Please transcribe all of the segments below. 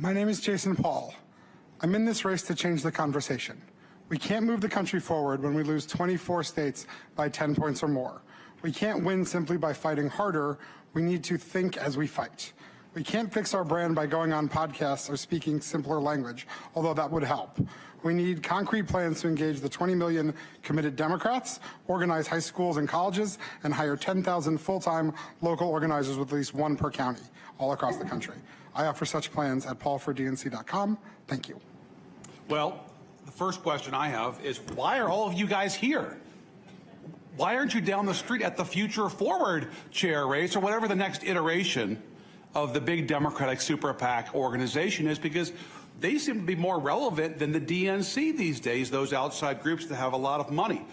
My name is Jason Paul. I'm in this race to change the conversation. We can't move the country forward when we lose 24 states by 10 points or more. We can't win simply by fighting harder. We need to think as we fight. We can't fix our brand by going on podcasts or speaking simpler language, although that would help. We need concrete plans to engage the 20 million committed Democrats, organize high schools and colleges, and hire 10,000 full-time local organizers with at least one per county, all across the country. I offer such plans at paulfordnc.com. Thank you. Well, the first question I have is, why are all of you guys here? Why aren't you down the street at the Future Forward chair race or whatever the next iteration of the big Democratic super PAC organization is? Because they seem to be more relevant than the DNC these days, those outside groups that have a lot of money.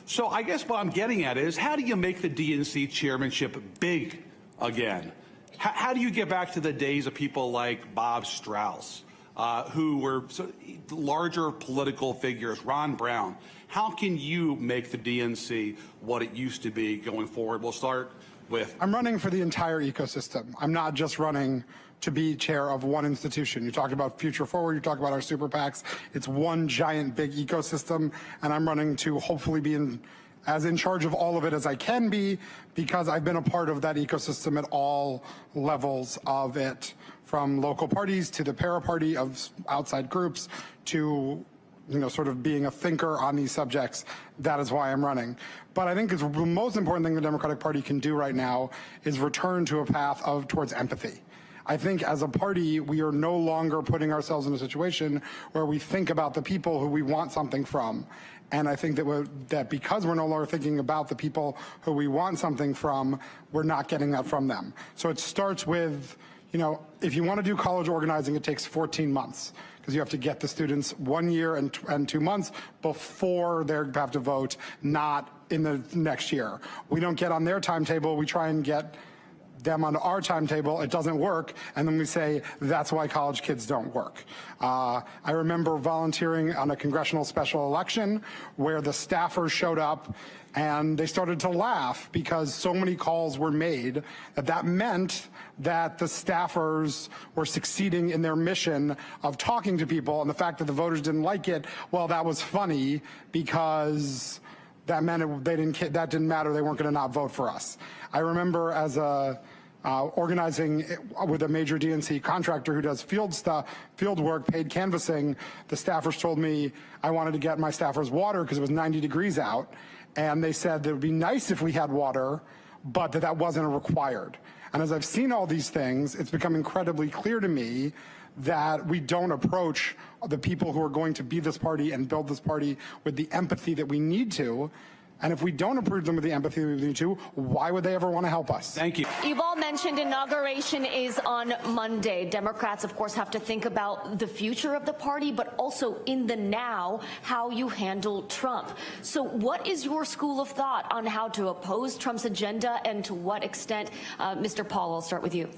So I guess what I'm getting at is, how do you make the DNC chairmanship big again? How do you get back to the days of people like Bob Strauss, who were larger political figures, Ron Brown? How can you make the DNC what it used to be going forward? We'll start with... I'm running for the entire ecosystem. I'm not just running to be chair of one institution. You talked about Future Forward, you talked about our super PACs. It's one giant big ecosystem, and I'm running to hopefully be as in charge of all of it as I can be, because I've been a part of that ecosystem at all levels of it, from local parties to the para-party of outside groups to, sort of being a thinker on these subjects. That is why I'm running. But I think the most important thing the Democratic Party can do right now is return to a path towards empathy. I think as a party, we are no longer putting ourselves in a situation where we think about the people who we want something from. And I think that because we're no longer thinking about the people who we want something from, we're not getting that from them. So it starts with, if you want to do college organizing, it takes 14 months because you have to get the students 1 year and 2 months before they have to vote, not in the next year. We don't get on their timetable. We try and get them on our timetable. It doesn't work, and then we say that's why college kids don't work. I remember volunteering on a congressional special election where the staffers showed up and they started to laugh because so many calls were made that meant that the staffers were succeeding in their mission of talking to people, and the fact that the voters didn't like it, well, that was funny because that meant that didn't matter. They weren't going to not vote for us. I remember as organizing with a major DNC contractor who does field work, paid canvassing. The staffers told me I wanted to get my staffers water because it was 90 degrees out, and they said that it would be nice if we had water, but that wasn't required. And as I've seen all these things, it's become incredibly clear to me that we don't approach the people who are going to be this party and build this party with the empathy that we need to. And if we don't approve them with the empathy we need to, why would they ever want to help us? Thank you. You've all mentioned inauguration is on Monday. Democrats, of course, have to think about the future of the party, but also in the now, how you handle Trump. So what is your school of thought on how to oppose Trump's agenda, and to what extent? Mr. Paul, I'll start with you.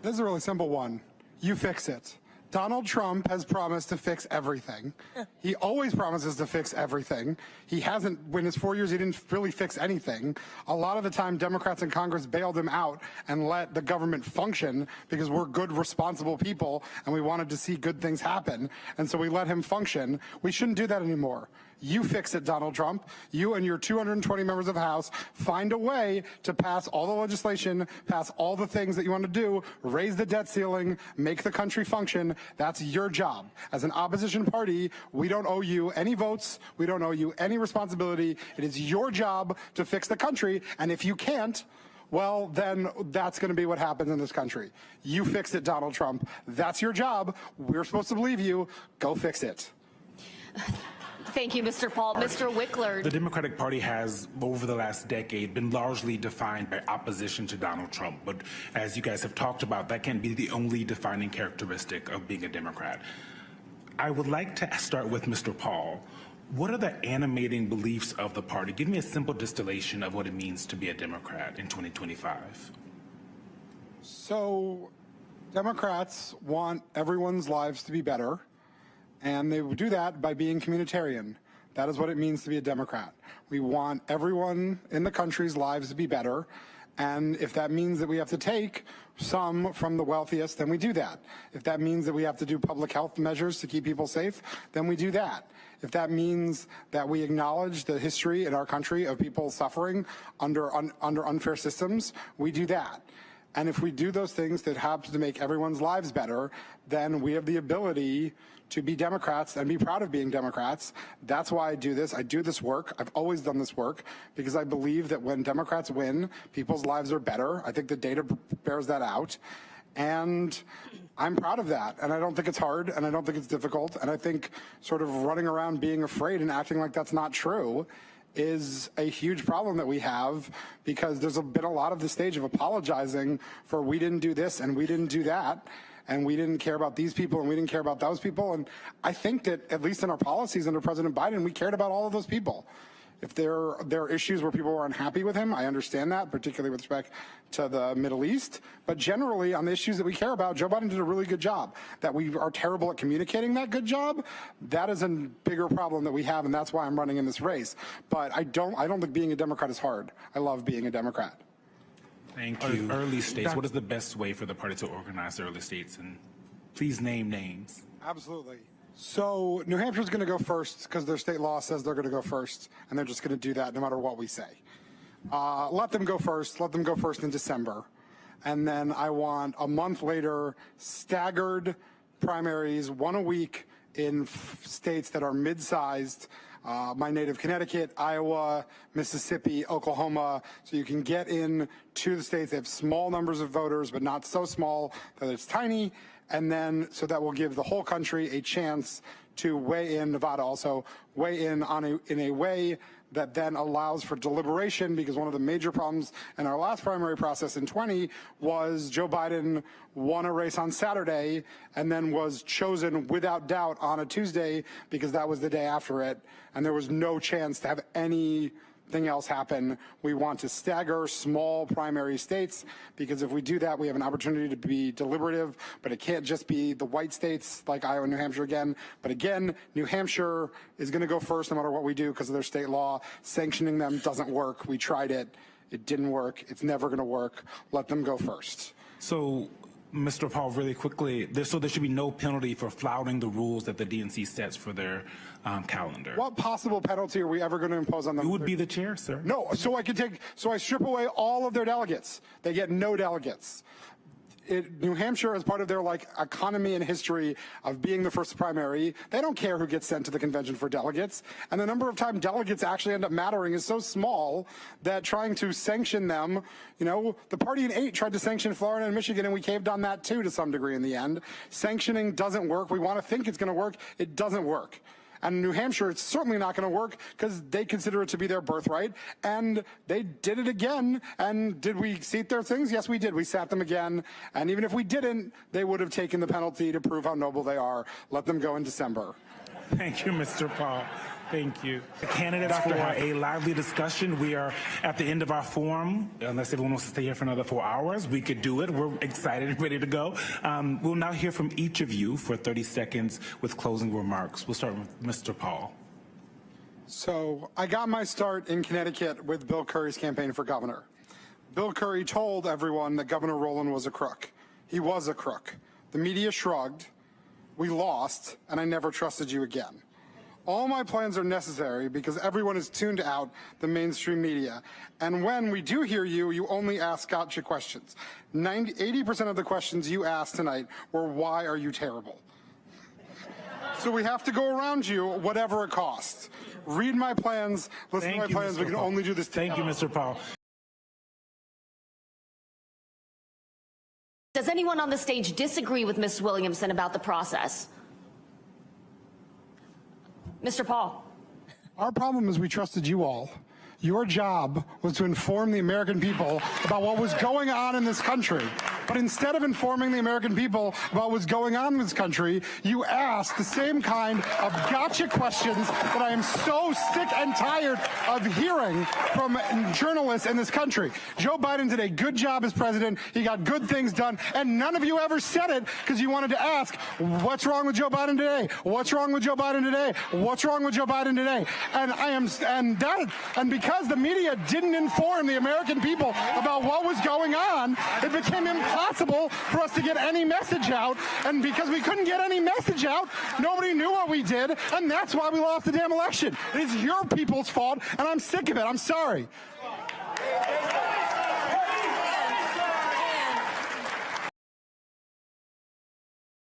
This is a really simple one. You fix it. Donald Trump has promised to fix everything. He always promises to fix everything. He hasn't, in his 4 years, he didn't really fix anything. A lot of the time, Democrats in Congress bailed him out and let the government function because we're good, responsible people and we wanted to see good things happen. And so we let him function. We shouldn't do that anymore. You fix it, Donald Trump. You and your 220 members of the House find a way to pass all the legislation, pass all the things that you want to do, raise the debt ceiling, make the country function. That's your job. As an opposition party, we don't owe you any votes. We don't owe you any responsibility. It is your job to fix the country. And if you can't, well, then that's going to be what happens in this country. You fix it, Donald Trump. That's your job. We're supposed to believe you. Go fix it. Thank you, Mr. Paul. Mr. Wickler. The Democratic Party has, over the last decade, been largely defined by opposition to Donald Trump. But as you guys have talked about, that can't be the only defining characteristic of being a Democrat. I would like to start with Mr. Paul. What are the animating beliefs of the party? Give me a simple distillation of what it means to be a Democrat in 2025. So, Democrats want everyone's lives to be better. And they would do that by being communitarian. That is what it means to be a Democrat. We want everyone in the country's lives to be better. And if that means that we have to take some from the wealthiest, then we do that. If that means that we have to do public health measures to keep people safe, then we do that. If that means that we acknowledge the history in our country of people suffering under unfair systems, we do that. And if we do those things that have to make everyone's lives better, then we have the ability to be Democrats and be proud of being Democrats. That's why I do this. I do this work. I've always done this work because I believe that when Democrats win, people's lives are better. I think the data bears that out. And I'm proud of that. And I don't think it's hard, and I don't think it's difficult. And I think sort of running around being afraid and acting like that's not true is a huge problem that we have, because there's been a lot of the stage of apologizing for we didn't do this and we didn't do that, and we didn't care about these people and we didn't care about those people. And I think that at least in our policies under President Biden, we cared about all of those people. If there are issues where people were unhappy with him, I understand that, particularly with respect to the Middle East. But generally, on the issues that we care about, Joe Biden did a really good job. That we are terrible at communicating that good job, that is a bigger problem that we have, and that's why I'm running in this race. But I don't think being a Democrat is hard. I love being a Democrat. Thank you. Early states, what is the best way for the party to organize the early states? And please name names. Absolutely. So New Hampshire's going to go first because their state law says they're going to go first, and they're just going to do that no matter what we say. Let them go first. Let them go first in December. And then I want a month later staggered primaries, one a week in states that are mid-sized. My native Connecticut, Iowa, Mississippi, Oklahoma, so you can get in to the states that have small numbers of voters, but not so small that it's tiny, and then so that will give the whole country a chance to weigh in, Nevada also, weigh in in a way that then allows for deliberation, because one of the major problems in our last primary process in 20 was Joe Biden won a race on Saturday and then was chosen without doubt on a Tuesday because that was the day after it, and there was no chance to have anything else happen. We want to stagger small primary states, because if we do that, we have an opportunity to be deliberative, but it can't just be the white states like Iowa and New Hampshire again. But again, New Hampshire is going to go first no matter what we do because of their state law. Sanctioning them doesn't work. We tried it. It didn't work. It's never going to work. Let them go first. So, Mr. Paul, really quickly, so there should be no penalty for flouting the rules that the DNC sets for their calendar. What possible penalty are we ever going to impose on them? You would be the chair, sir. No, so I strip away all of their delegates. They get no delegates. New Hampshire, as part of their economy and history of being the first primary, they don't care who gets sent to the convention for delegates. And the number of time delegates actually end up mattering is so small that trying to sanction them, the party in 8 tried to sanction Florida and Michigan, and we caved on that too to some degree in the end. Sanctioning doesn't work. We want to think it's going to work. It doesn't work. And in New Hampshire, it's certainly not going to work because they consider it to be their birthright. And they did it again. And did we seat their things? Yes, we did. We sat them again. And even if we didn't, they would have taken the penalty to prove how noble they are. Let them go in December. Thank you, Mr. Paul. Thank you. The candidates for a lively discussion. We are at the end of our forum. Unless everyone wants to stay here for another 4 hours, we could do it. We're excited and ready to go. We'll now hear from each of you for 30 seconds with closing remarks. We'll start with Mr. Paul. So I got my start in Connecticut with Bill Curry's campaign for governor. Bill Curry told everyone that Governor Rowland was a crook. He was a crook. The media shrugged. We lost, and I never trusted you again. All my plans are necessary because everyone has tuned out the mainstream media. And when we do hear you, you only ask gotcha questions. 80% of the questions you asked tonight were, why are you terrible? So we have to go around you, whatever it costs. Read my plans, listen to my plans. We can only do this together. Thank you, Mr. Paul. Does anyone on the stage disagree with Ms. Williamson about the process? Mr. Paul. Our problem is we trusted you all. Your job was to inform the American people about what was going on in this country. But instead of informing the American people about what's going on in this country, you ask the same kind of gotcha questions that I am so sick and tired of hearing from journalists in this country. Joe Biden did a good job as president. He got good things done, and none of you ever said it because you wanted to ask, what's wrong with Joe Biden today? What's wrong with Joe Biden today? What's wrong with Joe Biden today? And because the media didn't inform the American people about what was going on, it became impossible for us to get any message out. And because we couldn't get any message out, nobody knew what we did, and that's why we lost the damn election. It is your people's fault, and I'm sick of it. I'm sorry.